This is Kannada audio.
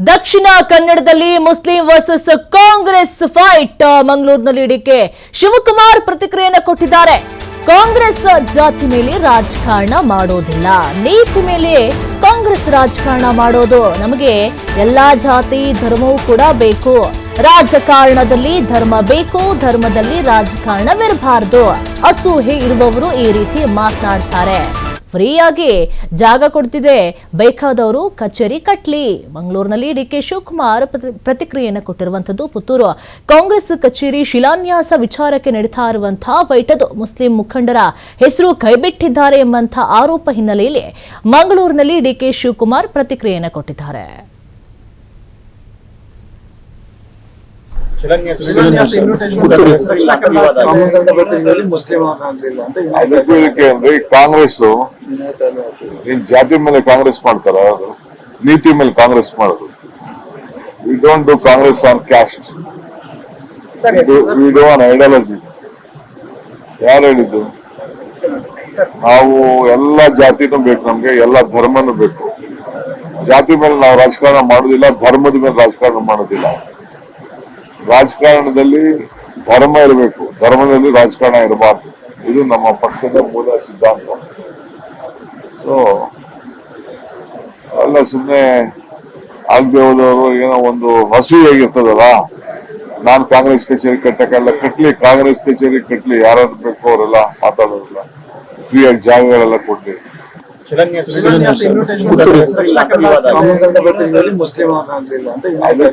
ದಕ್ಷಿಣ ಕನ್ನಡದಲ್ಲಿ ಮುಸ್ಲಿಂ ವರ್ಸಸ್ ಕಾಂಗ್ರೆಸ್ ಫೈಟ್. ಮಂಗಳೂರಿನಲ್ಲಿ ಡಿಕೆ ಶಿವಕುಮಾರ್ ಪ್ರತಿಕ್ರಿಯೆಯನ್ನು ಕೊಟ್ಟಿದ್ದಾರೆ. ಕಾಂಗ್ರೆಸ್ ಜಾತಿ ಮೇಲೆ ರಾಜಕಾರಣ ಮಾಡೋದಿಲ್ಲ, ನೀತಿ ಮೇಲೆ ಕಾಂಗ್ರೆಸ್ ರಾಜಕಾರಣ ಮಾಡೋದು. ನಮಗೆ ಎಲ್ಲಾ ಜಾತಿ ಧರ್ಮವೂ ಕೂಡ ಬೇಕು. ರಾಜಕಾರಣದಲ್ಲಿ ಧರ್ಮ ಬೇಕು, ಧರ್ಮದಲ್ಲಿ ರಾಜಕಾರಣವಿರಬಾರದು. ಅಸೂಹೆ ಇರುವವರು ಈ ರೀತಿ ಮಾತನಾಡ್ತಾರೆ. ಫ್ರೀಯಾಗಿ ಜಾಗ ಕೊಡ್ತಿದೆ, ಬೇಕಾದವರು ಕಚೇರಿ ಕಟ್ಲಿ. ಮಂಗಳೂರಿನಲ್ಲಿ ಡಿಕೆ ಶಿವಕುಮಾರ್ ಪ್ರತಿಕ್ರಿಯೆಯನ್ನು ಕೊಟ್ಟಿರುವಂತದ್ದು. ಪುತ್ತೂರು ಕಾಂಗ್ರೆಸ್ ಕಚೇರಿ ಶಿಲಾನ್ಯಾಸ ವಿಚಾರಕ್ಕೆ ನಡೀತಾ ಇರುವಂತಹ ಫೈಟ್ ಅದು. ಮುಸ್ಲಿಂ ಮುಖಂಡರ ಹೆಸರು ಕೈಬಿಟ್ಟಿದ್ದಾರೆ ಎಂಬಂತಹ ಆರೋಪ ಹಿನ್ನೆಲೆಯಲ್ಲಿ ಮಂಗಳೂರಿನಲ್ಲಿ ಡಿಕೆ ಶಿವಕುಮಾರ್ ಪ್ರತಿಕ್ರಿಯೆಯನ್ನು ಕೊಟ್ಟಿದ್ದಾರೆ. ಕಾಂಗ್ರೆಸ್ ಜಾತಿ ಮೇಲೆ ಕಾಂಗ್ರೆಸ್ ಮಾಡ್ತಾರ, ನೀತಿ ಮೇಲೆ ಕಾಂಗ್ರೆಸ್ ಮಾಡೋದು. We don't do Congress on caste, we do on ideology. ಯಾರು ಹೇಳಿದ್ದು? ನಾವು ಎಲ್ಲಾ ಜಾತಿನೂ ಬೇಕು, ನಮ್ಗೆ ಎಲ್ಲಾ ಧರ್ಮನೂ ಬೇಕು. ಜಾತಿ ಮೇಲೆ ನಾವು ರಾಜಕಾರಣ ಮಾಡೋದಿಲ್ಲ, ಧರ್ಮದ ಮೇಲೆ ರಾಜಕಾರಣ ಮಾಡೋದಿಲ್ಲ. ರಾಜಕಾರಣದಲ್ಲಿ ಧರ್ಮ ಇರಬೇಕು, ಧರ್ಮದಲ್ಲಿ ರಾಜಕಾರಣ ಇರಬಾರ್ದು. ಇದು ನಮ್ಮ ಪಕ್ಷದ ಮೂಲ ಸಿದ್ಧಾಂತ. ಸೊ ಅಲ್ಲ, ಸುಮ್ಮನೆ ಆಗದೆ ಹೋದವರು ಏನೋ ಒಂದು ಹಸುವಾಗಿರ್ತದಲ್ಲ, ನಾನ್ ಕಾಂಗ್ರೆಸ್ ಕಚೇರಿ ಕಟ್ಟಕ್ಕೆಲ್ಲ ಕಟ್ಲಿ, ಕಾಂಗ್ರೆಸ್ ಕಚೇರಿ ಕಟ್ಲಿ, ಯಾರು ಬೇಕು ಅವರೆಲ್ಲ ಮಾತಾಡೋದಿಲ್ಲ. ಫ್ರೀಯಾಗಿ ಜಾಗಗಳೆಲ್ಲ ಕೊಡ್ಲಿ. ಮುಸ್ಲಿಂ